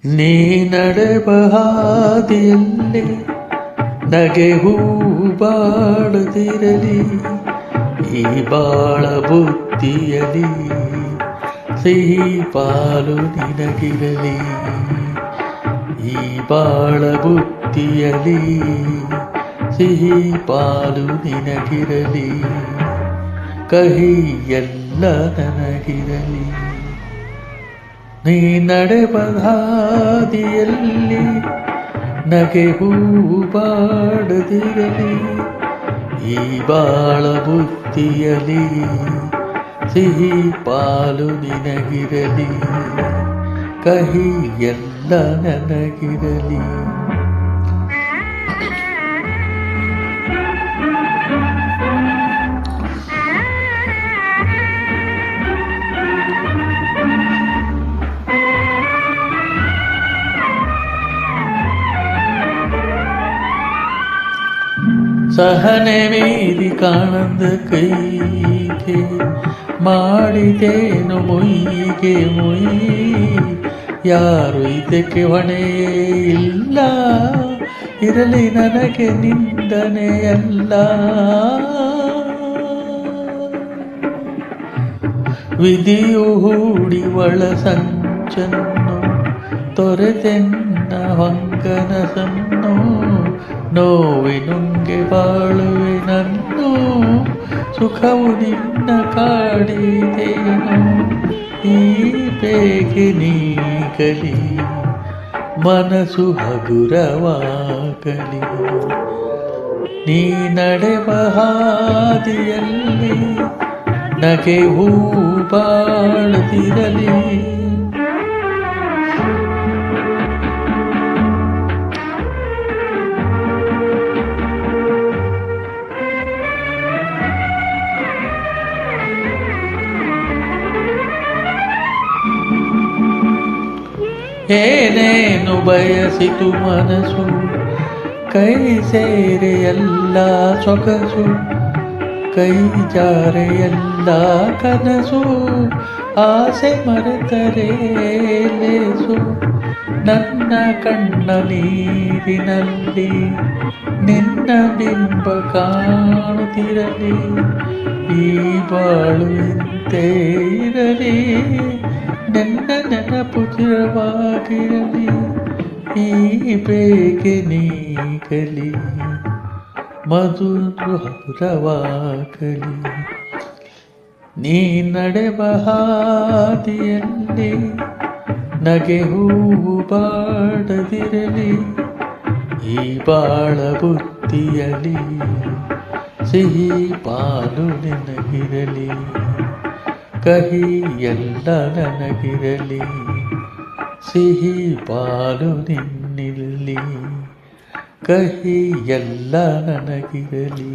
ನೀ ನಡೆವ ಹಾದಿಯಲ್ಲಿ ನಗೆ ಹೂಬಾಡದಿರಲಿ, ಈ ಬಾಳ ಬುತ್ತಿಯಲಿ ಸಿಹಿ ಪಾಲು ನಿನಗಿರಲಿ. ಈ ಬಾಳ ಬುತ್ತಿಯಲಿ ಸಿಹಿ ಪಾಲು ನಿನಗಿರಲಿ, ಕಹಿ ಎಲ್ಲ ನನಗಿರಲಿ. ನೀ ನಡೆವ ಹಾದಿಯಲ್ಲಿ ನಗೆ ಹೂಬಾಡದಿರಲಿ, ಈ ಬಾಳ ಬುತ್ತಿಯಲಿ ಸಿಹಿ ಪಾಲು ನಿನಗಿರಲಿ, ಕಹಿ ಎಲ್ಲ ನನಗಿರಲಿ. ಸಹನೆ ಮೀರಿ ಕಾಣದ ಕೈಗೆ ಮಾಡಿದೇನು ಮೊಯ್ಯಿಗೆ ಮೊಯ್ಯಿ, ಯಾರು ಇದಕ್ಕೆ ಹೊಣೆ ಇಲ್ಲ, ಇರಲಿ ನನಗೆ ನಿಂದನೆಯಲ್ಲ. ವಿಧಿಯು ಹೂಡಿ ಒಳ ಸಂಚನ್ನು ತೊರೆತೆನ್ನ ಹೊಂಗನಸನ್ನು, ನೋವಿನುಂಗೆ ಬಾಳುವೆ ನನ್ನು, ಸುಖವು ನಿನ್ನ ಕಾಡಿದೇನು. ಈ ಬೇಗೆ ನೀಗಲಿ ಮನಸ್ಸು ಹಗುರವಾಗಲಿ, ನೀ ನಡೆವ ಹಾದಿಯಲ್ಲಿ ನಗೆ ಹೂಬಾಳದಿರಲಿ. ಏನೇನು ಬಯಸಿತು ಮನಸ್ಸು, ಕೈ ಸೇರೆ ಎಲ್ಲ ಸೊಗಸು, ಕೈ ಜಾರೆ ಎಲ್ಲ ಕನಸು, ಆಸೆ ಮರೆತರೆ ಲೇಸು. ನನ್ನ ಕಣ್ಣ ನೀರಿನಲ್ಲಿ ನಿನ್ನ ಬಿಂಬ ಕಾಣುತ್ತಿರಲಿ, ಈ ಬಾಳು ಇಂತೆ ಇರಲಿ, ನನ್ನ ನೆನಪು ಚಿರವಾಗಿರಲಿ. ಈ ಬೇಗೆ ನೀಗಲಿ ಮಧುರ ಹಗುರವಾಗಲಿ, ನೀ ನಡೆವ ಹಾದಿಯಲ್ಲಿ ನಗೆ ಹೂವು ಬಾಡದಿರಲಿ, ಈ ಬಾಳ ಬುತ್ತಿಯಲಿ ಸಿಹಿ ಪಾಲು ನಿನಗಿರಲಿ, ಕಹಿ ಎಲ್ಲ ನನಗಿರಲಿ, ಸಿಹಿ ಪಾಲು ನಿನ್ನಿರಲಿ, ಕಹಿ ಎಲ್ಲ ನನಗಿರಲಿ.